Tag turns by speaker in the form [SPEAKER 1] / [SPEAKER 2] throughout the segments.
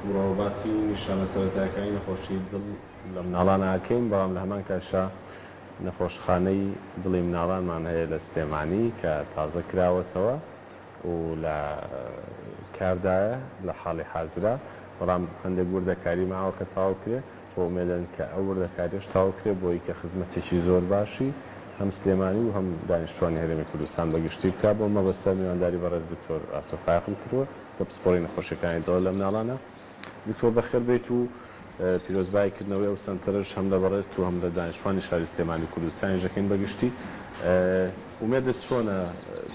[SPEAKER 1] بڕۆ باسی نیشانە سەرەتاییەکانی نەخۆشی دڵ لە مناڵان ناکەین، بەڵام لە هەمان کاتشا نەخۆشخانەی دڵی مناڵانمان هەیە لە سلێمانی کە تازە کراوەتەوە و لە کاردایە لە حاڵی حازرا، بەڵام هەندێک وردەکاری ماوە کە تاو کرێ بۆ ئومێدەن کە ئەو وردەکاریش تاو کرێ بۆی کە خزمەتێکی زۆر باشی هەم سلێمانی و هەم دانیشتوانی هەرێمی کوردستان بەگشتی بکات بۆ مەبەستە میوانداری بەڕێز دکتۆر ئاسۆفایقم کردووە بە پسپۆڕی نەخۆشیەکانی دڵ لە مناڵانە. دکتۆر بەخێر بێت و پیرۆزباییکردنەوەی ئەو سەنتەرش هەم لە بەڕێست و هەم لە دانیشتوانی شاری سلێمانی کوردستانی ژەکەین بەگشتی. ئومێدت چۆنە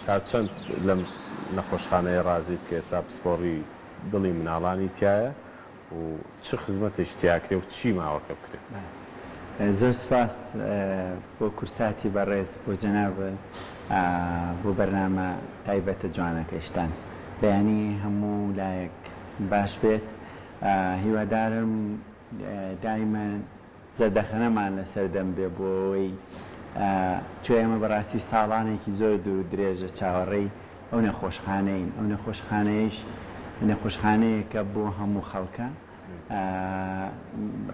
[SPEAKER 1] تا چەند لەم نەخۆشخانەیە ڕازیت کە ئێستا پسپۆڕی دڵی مناڵانی تایە و چ خزمەتێک تیاکرێ و چی ماوەکە بکرێت؟
[SPEAKER 2] زۆر سپاس بۆ کورساتی بەڕێز بۆ جەناب بۆ بەرنامە تایبەتە جوانەکەشتان بەیانی هەموو لایەک باش بێت. هیوادارم دایمە زەردەخەنەمان لەسەر دەم بێ بۆەوەی توێ ئێمە بەڕاستی ساڵانێکی زۆر دوور درێژە چاوەڕێی ئەو نەخۆشخانەین. ئەو نەخۆشخانەیەش نەخۆشخانەیەکە بۆ هەموو خەڵکە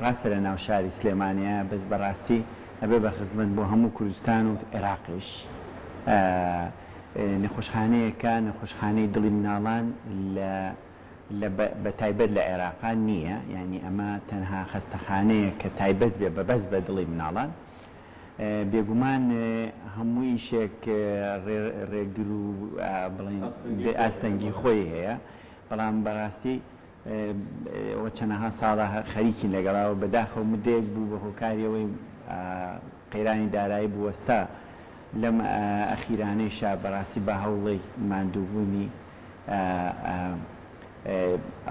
[SPEAKER 2] ڕاستە لە ناو شاری سلێمانیە، بەس بەڕاستی ئەبێ بە خزمەت بۆ هەموو کوردستان و عێراقیش. نەخۆشخانەیەکە نەخۆشخانەی دڵی مناڵان بە تایبەت لە عێراقان نییە، یعنی ئەمە تەنها خەستەخانەیە کە تایبەت بێ بەبەست بە دڵی مناڵان. بێگومان هەمووی شێک ڕێگر و بڵین ئاستەنگی خۆی هەیە، بەڵام بەڕاستی ئەوە چەندەها ساڵە خەریکی لەگەڵاوە بەداخەو مدێک بوو بە هۆکاریەوەی قەیرانی دارایی بوەستا لەم ئەخیرانەیشا بەڕاستی بە هەوڵی ماندووبوونی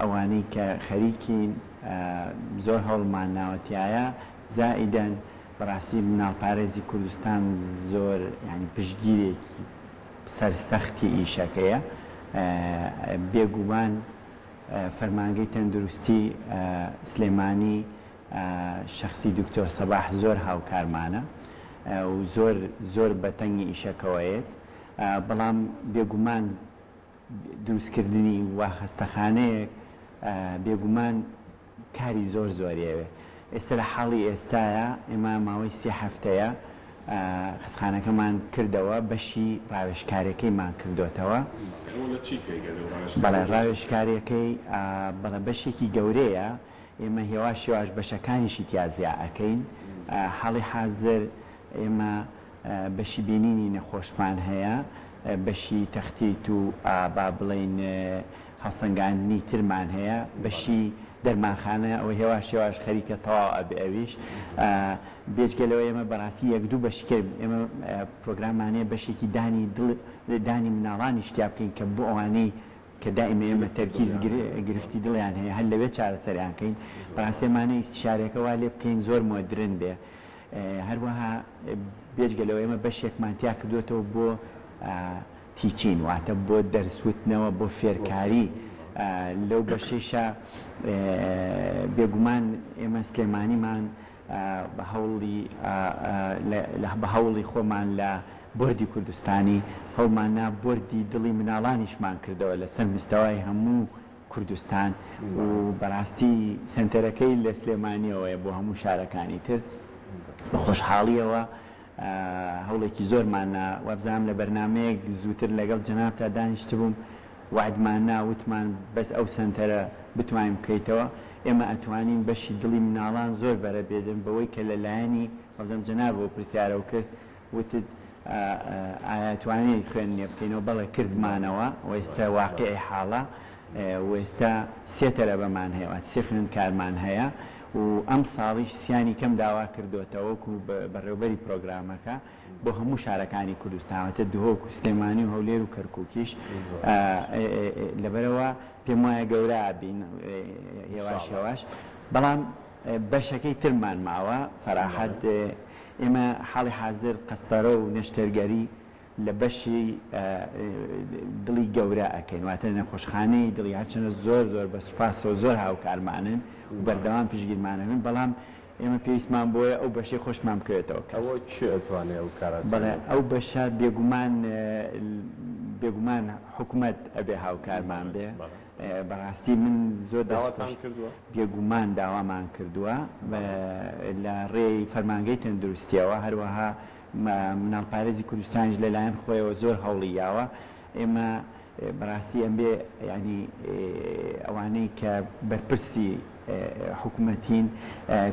[SPEAKER 2] ئەوانەی کە خەریکین زۆر هەوڵمان ناوەتیایە. زائیدەن بەڕاستی مناڵپارێزی کوردستان زۆر ینی پشتگیرێکی سەرسەختی ئیشەکەیە. بێگومان فەرمانگەی تەندروستی سلێمانی شەخسی دکتۆر سەباح زۆر هاوکارمانە و زۆر بەتەنگی ئیشەکەوەیەت، بەڵام بێگومان دروستکردنی وا خەستەخانەیەک بێگومان کاری زۆر زۆریەوێ. ئێستا لە حاڵی ئێستاە ئێمە ماوەی 3 هەفتەیە خستخانەکەمان کردەوە، بەشی ڕاوێژکاریەکەیمان کردوتەوە. بەڵێ ڕاوێژکاریەکەی بەڵێ بەشێکی گەورەیە، ئێمە هێواش هێواش بەشەکانیشی تیازیا ئەەکەین. حاڵی حازر ئێمە بەشی بینینی نەخۆشمان هەیە، بەشی تەختیت و با بڵین هەڵسەنگاندنی ترمان هەیە، بەشی دەرمانخانە ئەوە هێواش هێواش خەریکە تەواو ئەبێ ئەویش. بێجگەلەوە ئێمە بەڕاستی یەک دوو بەشی کرد، ئێمە پرۆگرامانەیە بەشێکی دانی مناڵانی شتیا بکەین کە بۆ ئەوانەی کە دائیمە ئێمە تەرکیز گرفتی دڵیان هەیە هەر لەوێ چارەسەریان کەین. بەڕاستیمانەی استیشارێکە وا لێ بکەین زۆر مۆدرن بێ. هەروەها بێجگەلەوە ئێمە بەشێکمان تیا کردوێتەوە بۆ تیچین، واتە بۆ دەرسوتنەوە بۆ فێرکاری. لەو بەشیشە بێگومان ئێمە سلێمانیمان بە هەوڵی خۆمان لە بۆردی کوردستانی هەوڵماننا بۆردی دڵی مناڵانیشمان کردەوە لەسەر مستەوای هەموو کوردستان و بەڕاستی سنتەرەکەی لە سلێمانیەوەیە بۆ هەموو شارەکانی تر. بە خۆشحاڵیەوە هەوڵێکی زۆرماننا وەبزانام لە بەرنمەیەک زووتر لەگەڵ جەناب تا دانیشت بووم، وعدمان ناوتمان بەس ئەو سنتەرە بتوانین بکەیتەوە. ئێمە ئەتوانین بەشی دڵی مناڵان زۆر بەرە بێدن بەوەی کە لەلایەنی وەبزانام جەنابەوە پرسیارەوە کرد، وتت ئاەتوانین خوێندنێ بکەینەوە، بەڵێ کردمانەوە و ئێستا واقعی حاڵە و ئێستا 3 تەرەبەمان هەیە، 3 خوێندکارمان هەیە و ئەم ساڵیش سیانی کەم داوا کردوتەوەکو بەڕێوەبەری پرۆگرامەکە بۆ هەموو شارەکانی کوردستانەوەتە دهۆک و سلێمانی و هەولێر و کەرکووکیش. لەبەرەوە پێم وایە گەورە بین هێواش هێواش، بەڵام بەشەکەی ترمان ماوە سەراحەت. ئێمە حاڵی حازر قەستەرە و نەشتەرگەری لە بەشی دڵی گەورە ئەەکەین، واتە نەخۆشخانەی دڵی هەرچەنە زۆر بە سوپاسەوە زۆر هاوکارمانن و بەردەوام پشگیرمانەوێن، بەڵام ئێمە پێویستمان بۆیە ئەو بەشەی خۆشمان بکەوێتەوە.
[SPEAKER 1] ئەوە چ ئەتوانێت ئەو کارە؟
[SPEAKER 2] بەڵێ ئەو بەشە بێگومان حکوومەت ئەبێ هاوکارمان بێ، بەڕاستی من زۆر
[SPEAKER 1] داواتان کردووە
[SPEAKER 2] بێگومان داوامان کردووە لە ڕێی فەرمانگەی تەندروستیەوە هەروەها مناڵپارێزی کوردستانیش لەلایەن خۆیەوە زۆر هەوڵیاوە ئێمە بەڕاستی ئەم بێ ینی ئەوانەی کە بەرپرسی حکوومەتین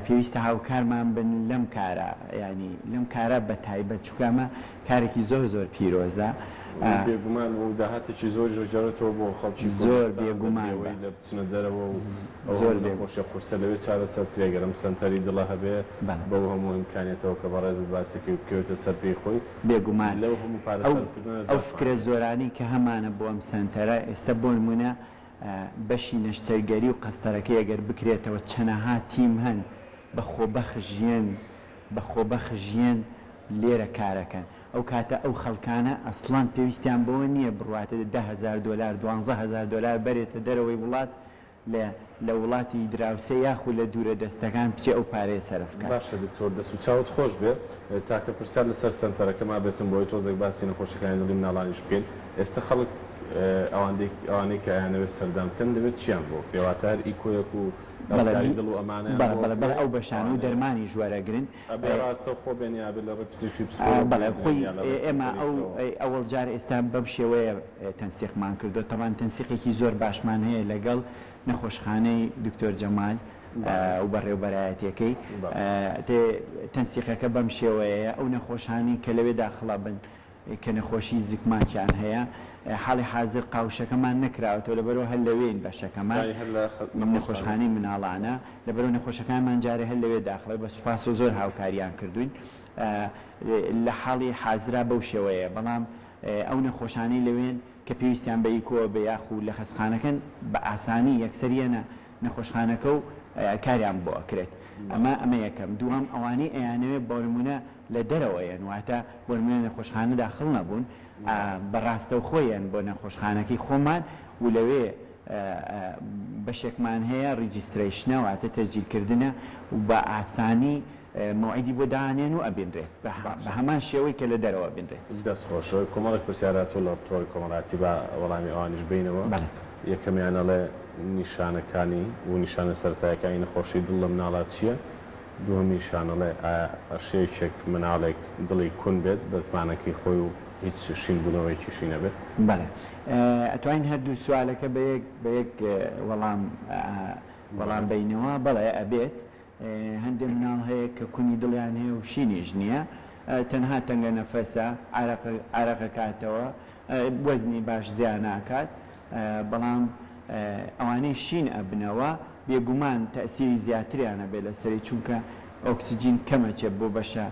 [SPEAKER 2] پێویستە هاوکارمان بن لەم کارە ینی لەم کارە بە تایبەت چکەمە کارێکی زۆر زۆر پیرۆزە
[SPEAKER 1] بێگومان و داهاتێکی زۆر ژۆجارێتەوە بۆ خەڵکی
[SPEAKER 2] زۆر بێگومان
[SPEAKER 1] لە بچنە دەرەوە و
[SPEAKER 2] زۆر
[SPEAKER 1] خۆشە قورسە لەوێ چارەسەر پێگەرم سنتەری دڵە هەبێ بەو هەموو ئیمکانێتەوە کە بەڕێزت باسێکی بکەوێتە سەر پێی خۆی
[SPEAKER 2] بێگومان
[SPEAKER 1] لەو هەموو پارەسەرکردنە
[SPEAKER 2] ئەو فکرە زۆرانی کە هەمانە بۆ ئەم سنتەرە ئێستا بۆ نمونە بەشی نەشتەرگەری و قەستەرەکەی ئەگەر بکرێتەوە چەنەها تیم هەن بەخۆبەخ ژیان لێرە کارەکەن ئەو کاتە ئەو خەڵکانە ئەسڵان پێویستیان بەوە نییە بڕاتە $10,000 $12,000 بەرێتە دەرەوەی وڵات لە وڵاتی دراوسە یاخو لە دوورە دەستەکان بچێ ئەو پارەیە سەرفکە.
[SPEAKER 1] باشە دکتۆر دەست و چاوت خۆش بێ تاکە پرسیار لەسەر سنتەرەکەما بێتم بۆی تۆزێک باسی نەخۆشەکانی دڵی مناڵانیش بکەین ئێستا خەڵک ئەوانەی کە ئایانەوێت سەردام بکەن دەبێت چیان بۆ کرێواتە هەر ئیکۆیەک و دڵ و ئەمانە
[SPEAKER 2] بەڵێ ئەو بەشان و دەرمانی ژوەرەگرن
[SPEAKER 1] ڕاستە خۆ بێنیا بێت لە ڕێ پزیشکی
[SPEAKER 2] بەڵێ خۆی ئێمە ئەوەڵ جار ئێستا بەم شێوەیە تەنسیقمان کردو تەوان تەنسیقێکی زۆر باشمان هەیە لەگەڵ نەخۆشخانەی دکتۆر جەمال و بەڕێوەبەرایەتەکەی تەنسیقەکە بەم شێوەیە ئەو نەخۆشانی کە لەوێ داخڵا بن کە نەخۆشی زیکماکیان هەیە حاڵی حاضر قاوشەکەمان نەکراوەوە لەبەرەوە هەر لەوێن بەشەکەمان نەخۆشخانەی مناڵانە لەبەرەوە نەخۆشەکانمان جارێ هەر لەوێ داخڵێ بە سوپاس و زۆر هاوکاریان کردوین لە حاڵی حازرا بەو شێوەیە بەڵام ئەو نەخۆشانی لەوێن کە پێویستیان بە ئیکۆ بە یاخو لە خەسخانەکەن بە ئاسانی یەکسەریەنە نەخۆشخانەکە و کاریان بۆ ئەکرێت ئەمە یەکەم دووەم ئەوانەی ئەیانەوێت بۆ نمونە لە دەرەوەیەن واتە بۆ نمونە نەخۆشخانە داخڵ نەبوون بەڕاستە و خۆیان بۆ نەخۆشخانەکەی خۆمان و لەوێ بەشێکمان هەیە ریجیستریشنە واتە تەسجیلکردنە و بە ئاسانی موعیدی بۆ داهێن و ئەبێنرێت بە هەمان شێوەی کە لە دەرەوە بێنرێت.
[SPEAKER 1] دەستخۆشە کۆمەڵێک پرسیارات و لە تۆری کۆمەڵاتی بە وەڵامی ئەوانیش بینەوە یەکەمیانەڵێ نیشانەکانی و نیشانە سەرەتاییەکانی نەخۆشی دڵ لە مناڵات چییە؟ دووەمی نیشانەڵێ ئەشەیەکێک مناڵێک دڵی کون بێت بە زمانەکەی خۆی و هیچ شین بوونەوەیکی شی نەبێت؟
[SPEAKER 2] بەڵێ ئەتوانین هەردوو سوالەکە بە یەک وەڵام بینەوە بەڵێ ئەبێت هەندێک مناڵ هەیە کە کونی دڵیان هەیە و شینیش نییە تەنها تەنگە نەفەسە عرەقە کاتەوە وەزنی باش زیان ناکات بەڵام ئەوانەی شین ئەبنەوە بێگومان تەسیری زیاتریانە بێت لەسەری چونکە ئۆکسسیجین کەمەچێت بۆ بەشە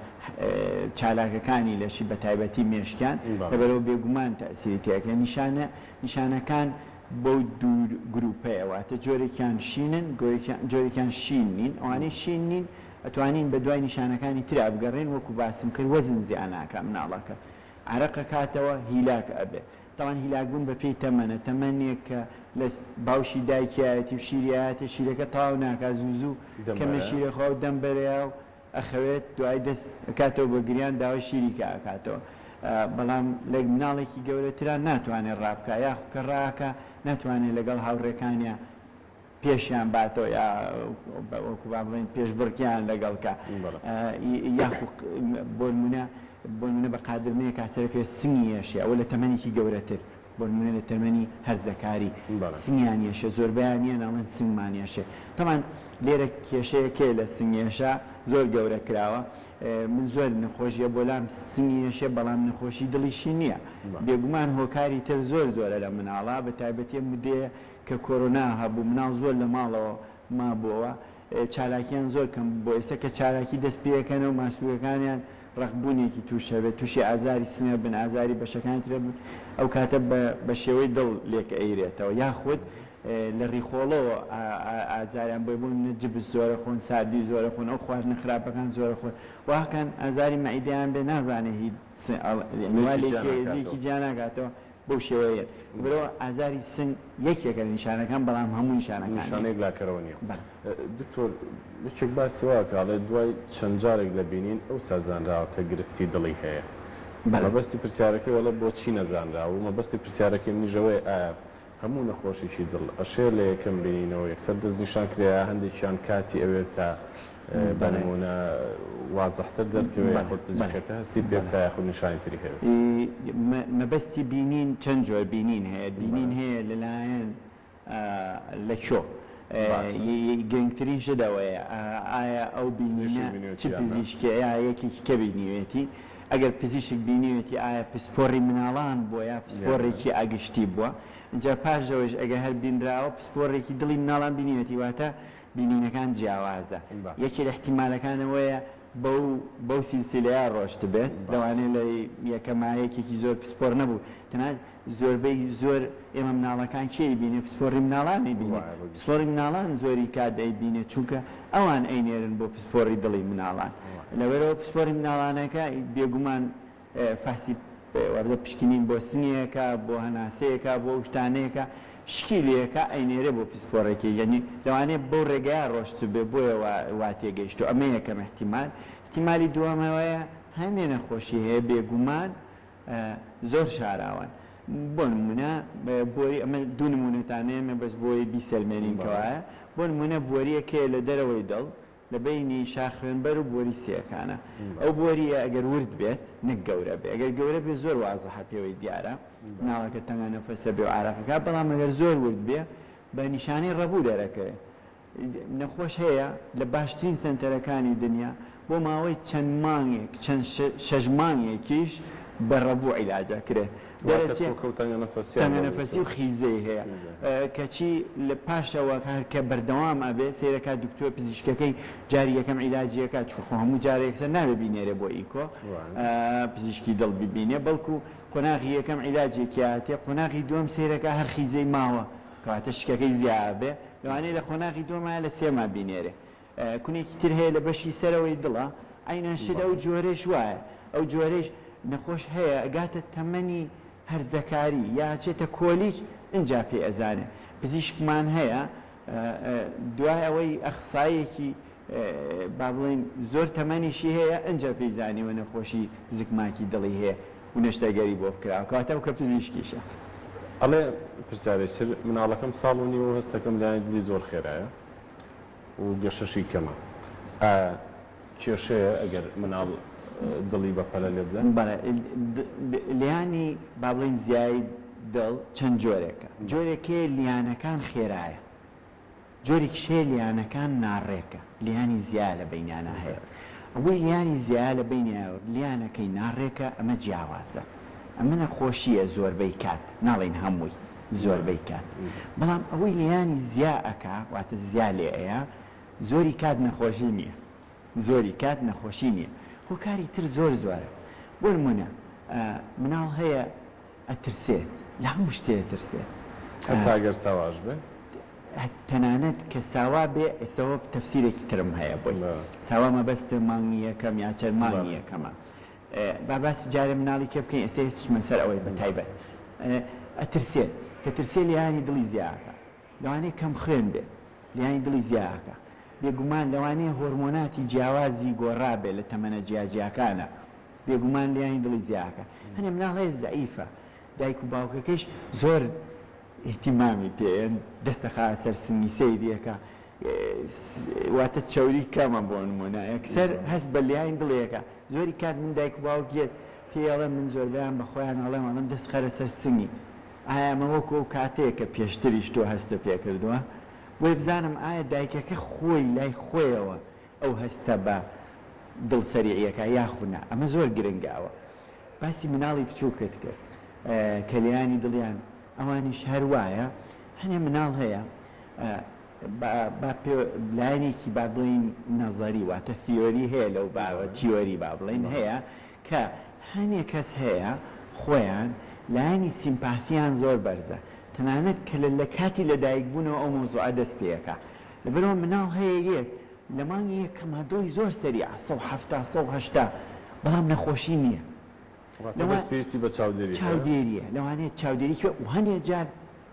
[SPEAKER 2] چالاکەکانی لەشی بە تایبەتی مێشکیان لەبەرەوە بێگومان تەسیری تێکە نیشانەکان بۆ دوور گروپەیەواتە جۆرێکیان شینن جۆرێکیان شین نین ئەوانەی شین نین ئەتوانین بە دوای نیشانەکانی ترا بگەڕێن وەکو باسم کرد وەزن زیانناکە مناڵەکە عرەقە کاتەوە هیلاک ئەبێ تاوان هیلاگبوون بە پێی تەمەنە تەمەنێک کە لە باوشی دایکایەتی و شیریایەتە شیرەکە تاو ناکە زوو کەمە شیرەخوا و دەم بەرەیە و ئەخەوێت دوای دەست کاتەوە بە گریان داوای شیریکە ئاکاتەوە بەڵام لە مناڵێکی گەورەتران ناتوانێت ڕابکە یاخو کە ڕاکە ناتوانێت لەگەڵ هاوڕێکانیان پێشیان باتەوە یا وەکو با بڵێن پێش بڕکیان لەگەڵکە یاخو بۆ نمونە بە قادرمەیە کاسەرەکە سنگیەشێ ئەوە لە تەمەنێکی گەورەتر بۆ نمونە لە تەمەنی هەرزەکاری سنگیانیەشە زۆربیانیە ناڵەن سنگمانیەشێ تەمان لێرە کێشەیەکێ لە سنگێشە زۆر گەورە کراوە من زۆر نەخۆشیە بۆلام سنگیەشێ بەڵام نەخۆشی دڵیشی نییە بێگومان هۆکاری تر زۆرە لە مناڵە بە تایبەتی مدەیە کە کۆرۆنا هەبوو مناڵ زۆر لە ماڵەوە مابووەوە چالاکیان زۆر کەم بۆ ئێستا کە چالاکی دەست پێەکەنەوە ماسوولەکانیان ڕەخبوونێکی تووشە بێت تووشی ئازاری سنە بن ئازاری بەشەکانی ترە بن ئەو کاتە بە شێوەی دڵ لێکە ئەیرێتەوە یاخود لە ڕیخۆڵەوە ئازاریان بۆی بوون جبس زۆرە خۆن ساردی زۆرە خۆن ئەو خواردنە خراپەکان زۆرە خۆن واکەن ئازاری مەعیدەیان بێ نازانێ هیچ جیا ناگاتەوە بەو شێوەیە برەوە ئازاری سنگ یەکێکە نیشانەکان بەڵام هەموو
[SPEAKER 1] نیشانێک لاکەرەوە نییە. دکتۆر یەکێک باسی واکەڵێ دوای چەند جارێک لە بینین ئەو سازانراوە کە گرفتی دڵی هەیە مەبەستی پرسیارەکەی وەڵە بۆچی نەزانرا و مەبەستی پرسیارەکەی منیژەوەی ئایا هەموو نەخۆشیی دڵ ئەشێ لە یەکەم بینینەوە یەکسەر دەستنیشان کرێ هەندێکیان کاتی ئەوێت تا بەنمونە وازەحتر دەرکەوێ یاخود پزیشکەکە هەستی پێ بکە یاخود نیشانی تری هەیە
[SPEAKER 2] مەبەستی بینین چەند جۆر بینین هەیە بینین هەیە لەلایەن لە کۆ گرنگترین شدەوەیە ئایا ئەو بینینە چ پزیشکی یەکێکی کە بینیوێتی ئەگەر پزیشک بینیوێتی ئایا پسپۆڕی مناڵان بووە یا پسپۆڕێکی ئاگشتی بووە اینجا پاشەوەش ئەگە هەر بینراوە پسپۆڕێکی دڵی مناڵان بینیوێتی واتە بینینەکان جیاوازە یەکی لە احتیمالەکانەوەیە بەو سیلسیلەیە ڕۆشت بێت لەوانەیە لە یەکەمایەکێکی زۆر پسپۆڕ نەبوو تەنانەت زۆربەی زۆر ئێمە مناڵەکان کێی بینێ پسپۆڕی مناڵانی بینێ پسپۆڕی مناڵان زۆری کات دەیبینێت چونکە ئەوان ئەینێرن بۆ پسپۆڕی دڵی مناڵان لەوەرەوە پسپۆڕی مناڵانەکە بێگومان فاسی وەردە پشکنین بۆ سنیەکە بۆ هەناسەیەکە بۆ شتانەیەکە شکیلەکە ئەینێرە بۆ پسپۆڕێکی یعنی لەوانەیە بەو ڕێگای ڕۆشت بێ بۆیە وا تێگەیشت و ئەمە یەکەم احتیمالی دووەمەوەیە هەندێک نەخۆشی هەیە بێگومان زۆر شاراون بۆ نمونە بۆری ئەمە دوو نمونەتانەیە مە بەس بۆی بیسەلمێنینکەوەیە بۆ نمونە بۆریەکەیە لە دەرەوەی دڵ لە بینی شاخێنبەر و بۆری سیەکانە ئەو بۆریە ئەگەر ورد بێت نەک گەورە بێ ئەگەر گەورە بێ زۆر وازەحە پێوەی دیارە ناڵەکە تەنگە نەفەسە بێ و ئارەقەکە بەڵام ئەگەر زۆر ورد بێ بە نیشانەی ڕەبوو دەرەکەوێت نەخۆش هەیە لە باشترین سنتەرەکانی دنیا بۆ ماوەی چەند مانگێک چەند شەژ مانگێکیش بە ڕەبوو عیلاجە کرێ تەنگە نەفەسی و خیزەی هەیە کەچی لە پاشەوە کە بەردەوام ئەبێ سیرەکە دکتۆر پزیشکەکەی جاری یەکەم عیلاجیەکە چخۆ هەموو جارێکسەر نابێ بینێرە بۆ ئیکۆ پزیشکی دڵ ببینێ بەڵکو قۆناغی یەکەم عیلاجێکی هاتێ قۆناغی دووەم سیرەکە هەر خیزەی ماوە کەواتە شکەکەی زیابێ لەوانەیە لە قۆناغی دووەمە لە سێما بینێرێ کونێکی تر هەیە لە بەشی سەرەوەی دڵە ئەینان شت ئەو جۆرەش وایە ئەو جۆرەش نەخۆش هەیە ئەگاتە تەمەنی هەرزەکاری یا چێتە کۆلیج اینجا پێ ئەزانێ پزیشکمان هەیە دوای ئەوەی ئەخسایەکی با بڵێن زۆر تەمەنیشی هەیە ئەنجا پێیزانیوە نەخۆشی زگماکی دڵی هەیە و نەشتەگەری بۆ بکراوە کاتە کە پزیشکیشە
[SPEAKER 1] ئەڵێ پرسیارێکتر مناڵەکەم ساڵ و نیوە هەستەکەم لایەن دلی زۆر خێرایە و گەشەشی کەمە کێشەیە ئەگەر مناڵ دڵی بەپەلە لێ بدەن
[SPEAKER 2] لیانی با بڵێن زیای دڵ چەند جۆرێکە جۆرێکێ لیانەکان خێرایە جۆرێکیشێ لیانەکان ناڕێکە لیانی زیا لە بینیانە هەیە ئەوەی لیانی زیا لە بینیاوە لیانەکەی ناڕێکە ئەمە جیاوازە ئەمە نەخۆشیە زۆربەی کات ناڵێن هەمووی زۆربەی کات بەڵام ئەوەی لیانی زیا ئەکا واتە زیا لێ ئەیە زۆری کات نەخۆشی نییە زۆری کات نەخۆشی نییە هۆکاری تر زۆر زۆرە بۆ نمونە مناڵ هەیە ئەترسێت لە هەموو شتێ ترسێت
[SPEAKER 1] تاگەر ساواش بێ
[SPEAKER 2] تەنانەت کە ساوا بێ ئێسەوە تەفسیرێکی ترم هەیە بۆی ساوا مەبەستە مانگی یەکەم یا چەند مانگی یەکەمە با باسی جارێ مناڵی کێ بکەین ئێستا هیچمە سەر ئەوەی بەتایبەت ئەترسێت کە ترسێ لیانی دڵی زیاکە لەوانەیە کەم خوێن بێ لیانی دڵی زیاکە بێگومان لەوانەیە هۆرمۆناتی جیاوازی گۆڕابێ لە تەمەنە جیاجیاکانە بێگومان لیانی دڵی زیاکە هەنێ مناڵ هەیە زەعیفە دایک و باوکەکەش زۆر احتیمامی پێیان دەستەخا سەر سنگی سەیریەکە واتە چاوری کەمە بۆ نمونە یەکسەر هەست بە لیانی دڵیەکە زۆری کات من دایک و باوکێت پێڵە من زۆربیان بە خۆیان ئەڵێم ئەڵێم دەست خەرە سەر سنگی ئایا ئەمە وەکو ئەو کاتەیە کە پێشتریش تۆ هەستە پێکردووە وی بزانم ئایا دایکەکە خۆی لای خۆیەوە ئەو هەستە بە دڵسەریعیەکە یاخونا ئەمە زۆر گرنگاوە باسی مناڵی بچووکت کرد کە لیانی دڵیان ئەوانیش هەروایە هەنێ مناڵ هەیە لایەنێکی با بڵین نەزەری واتە تیۆری هەیە لەو باوە تیۆری با بڵین هەیە کە هەنێ کەس هەیە خۆیان لایەنی سیمپاتیان زۆر بەرزە تەنانەت کە لە کاتی لەدایکبوونەوە ئەو مۆزوعە دەست پێەکە لەبەرەوە مناڵ هەیە یەک لە مانگی یەکەمە دڵی زۆر سەریعە 170 بەڵام نەخۆشی نییە
[SPEAKER 1] پێویستی بە
[SPEAKER 2] چاودێریە لەوانەیە چاودێری و هەندێک جار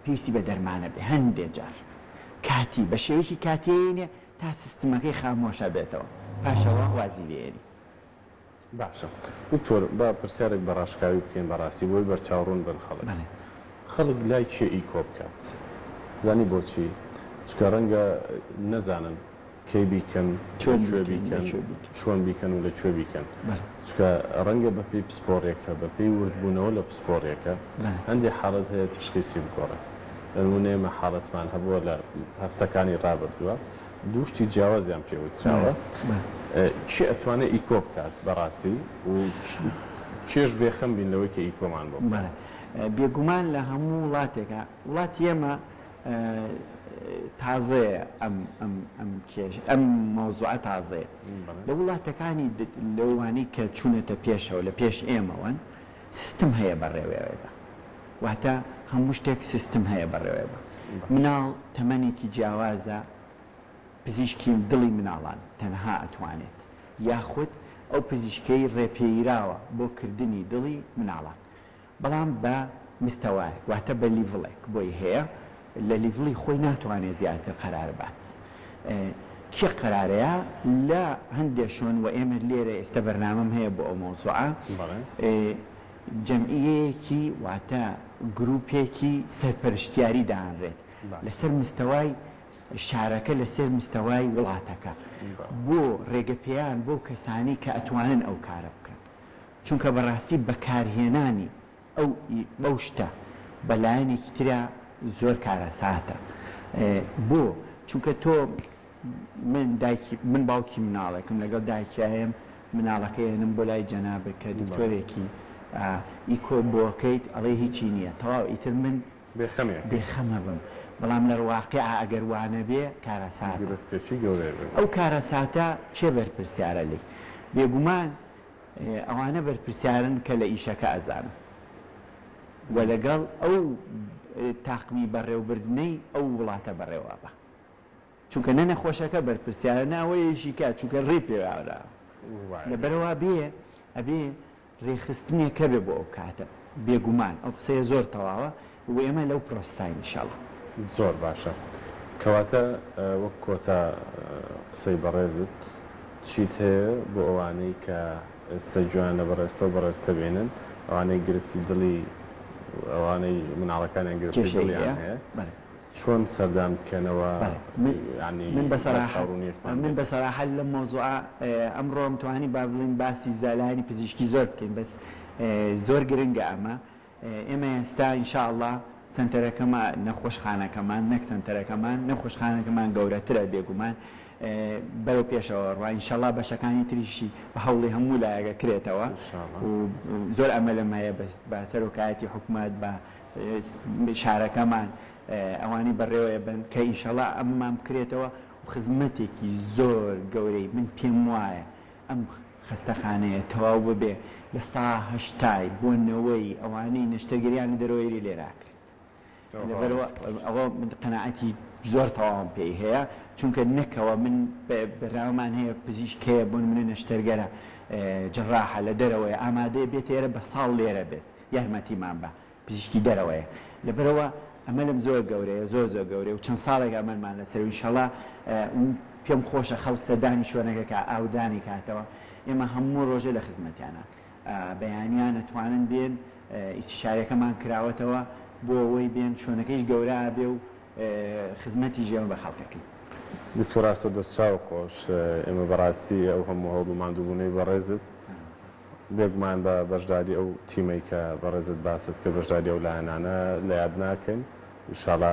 [SPEAKER 2] پێویستی بە دەرمانە بێ هەندێک جار کاتی بە شێوەیەکی کاتێنێ تا سیستمەکەی خامۆشە بێتەوە پاشەوە وازی لێری
[SPEAKER 1] باشە دکتۆر با پرسیارێک بە ڕاشکاوی بکەین بەڕاستی بۆی بەرچاوڕوون بن خەڵک خەڵک لای کێ ئیکۆ بکات زانی بۆچی چکە ڕەنگە نەزانن کەی بیکەن کوێ بیکەن چۆن بیکەن و لەکوێ بیکەن چکە ڕەنگە بەپێی پسپۆڕێکە بەپێی وردبوونەوە لە پسپۆڕێکە هەندێک حاڵەت هەیە تیشکی سی بگۆڕێت نمونەیەمە حاڵەتمان هەبووە لە هەفتەکانی ڕابردووە دووشتی جیاوازیان پێوتراوە چی ئەتوانێت ئیکۆ بکات بەڕاستی و چێش بێخەم بین لەوەی کە ئیکۆمان بۆ
[SPEAKER 2] بێگومان لە هەموو وڵاتێکە وڵاتی ئێمە تازەیە ئەم مۆزوعە تازەیە لە وڵاتەکانی لەوانی کە چوونەتە پێشەوە لە پێش ئێمەوەن سیستم هەیە بەڕێوەیەدا واتە هەموو شتێک سیستم هەیە بەڕێوەیە مناڵ تەمەنێکی جیاوازە پزیشکی دڵی مناڵان تەنها ئەتوانێت یاخود ئەو پزیشکەی ڕێپێیراوە بۆ کردنی دڵی مناڵان بەڵام بە مستەوای واتە بە لیڤڵێک بۆی هەیە لە لیڤڵی خۆی ناتوانێت زیاتر قەرار بات کێ قەرارەیە لە هەندێک شوێن و ئێمە لێرە ئێستا بەرنامەم هەیە بۆ ئەو مۆزوعە جەمعیەیەکی واتە گروپێکی سەرپەرشتیاری داهەنرێت لەسەر مستەوای شارەکە لەسەر مستەوای وڵاتەکە بۆ ڕێگەپێیان بۆ کەسانی کە ئەتوانن ئەو کارە بکەن چونکە بەڕاستی بەکارهێنانی ئەو شتە بەلایەنێکی ترە زۆر کارەساتە بۆ چونکە تۆ من باوکی مناڵێکم لەگەڵ دایکیایم مناڵەکەیێنم بۆ لای جەنابێت کە دکتۆرێکی ئیکۆ بۆکەیت ئەڵێ هیچی نییە تەواو ئیتر من بێخەمە بم بەڵام لە ڕواقع ئەگەر وانە بێ کارەسات ئەو کارەساتە چێ بەرپرسیارە لێ بێگومان ئەوانە بەرپرسیارن کە لە ئیشەکە ئەزانن و لەگەڵ ئەو تاقمی بەڕێوەبردنەی ئەو وڵاتە بەڕێوە بە چونکە نەخۆشەکە بەرپرسیارە ناوەیەشی کات چونکە ڕێ پێوارە لەبەرەوە ئەبێ ڕێخستنیەکە بێ بۆ ئەو کاتە بێگومان ئەو قسەیە زۆر تەواوە و ئێمە لەو پرۆسەی ئینشاڵڵا
[SPEAKER 1] زۆر باشە کەواتە وەک کۆتا قسەی بەڕێزت چیت هەیە بۆ ئەوانەی کە ئێستا جوان لە بەڕێستە و بەڕێستە بێنن ئەوانەی گرفتی دڵی ئەوانەی مناڵەکانیان گرفتی دڵیان هەیە چۆن سەردان بکەنەوە
[SPEAKER 2] من بەسەراحەت لە مۆزوعە ئەمڕۆ ئەمتوانی با بڵین باسی زالانی پزیشکی زۆر بکەین بەس زۆر گرنگە ئەمە ئێمە ئێستا ئینشاءڵڵا سنتەرەکەمان نەخۆشخانەکەمان نەک سنتەرەکەمان نەخۆشخانەکەمان گەورەترە بێگومان بەرەو پێشەوە ڕوا ئینشاءڵڵا بەشەکانی تریشی بە هەوڵی هەموو لایەکە کرێتەوە و زۆر ئەمەلم هەیە بە سەرۆکایەتی حکوومەت بە شارەکەمان ئەوانی بەڕێوەیە بن کە ئینشاءڵڵا ئەممان بکرێتەوە و خزمەتێکی زۆر گەورەی من پێم وایە ئەم خەستەخانەیە تەواو ببێ لە سا هەشتای بۆنەوەی ئەوانەی نەشتەرگەریانی دەرەوەیری لێراکرێت لەبەرەوە ئەوە من قەناعەتی زۆر تەواوم پێی هەیە چونکە نەکەوە من بەراومان هەیە پزیشکەیە بۆن منە نەشتەرگەرە جەڕاحە لە دەرەوەی ئامادەیە بێت ئێرە بە ساڵ لێرە بێت یارمەتیمان بە پزیشکی دەرەوەیە لەبەرەوە ئەمەلم زۆر گەورەیە زۆر گەورەیە و چەند ساڵێک ئەمەمان لەسەر ئینشاڵڵا پێم خۆشە خەڵک سەردانی شوێنەکە ئاودانی کاتەوە ئێمە هەموو ڕۆژە لە خزمەتیانە بەیانیان ئەتوانن بێن ئیستیشارەکەمان کراوەتەوە بۆ ئەوەی بێن شوێنەکەیش گەورە بێ و خزمەتی ژێوە بە خەڵکەکەی
[SPEAKER 1] دکتۆر ئاستۆ دەستچاو خۆش ئێمە بەڕاستی ئەو هەموو هەوڵ و ماندووبوونەی بەڕێزت بێگومان بە بەشداری ئەو تیمەی کە بەڕێزت باست کە بەشداری ئەو لایەنانە لە یاد ناکەین ئینشاڵڵا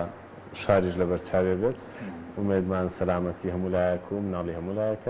[SPEAKER 1] شاریش لەبەرچاوێ بێت ومێدمان سەلامەتی هەموو لایەک و مناڵی هەموو لایەکە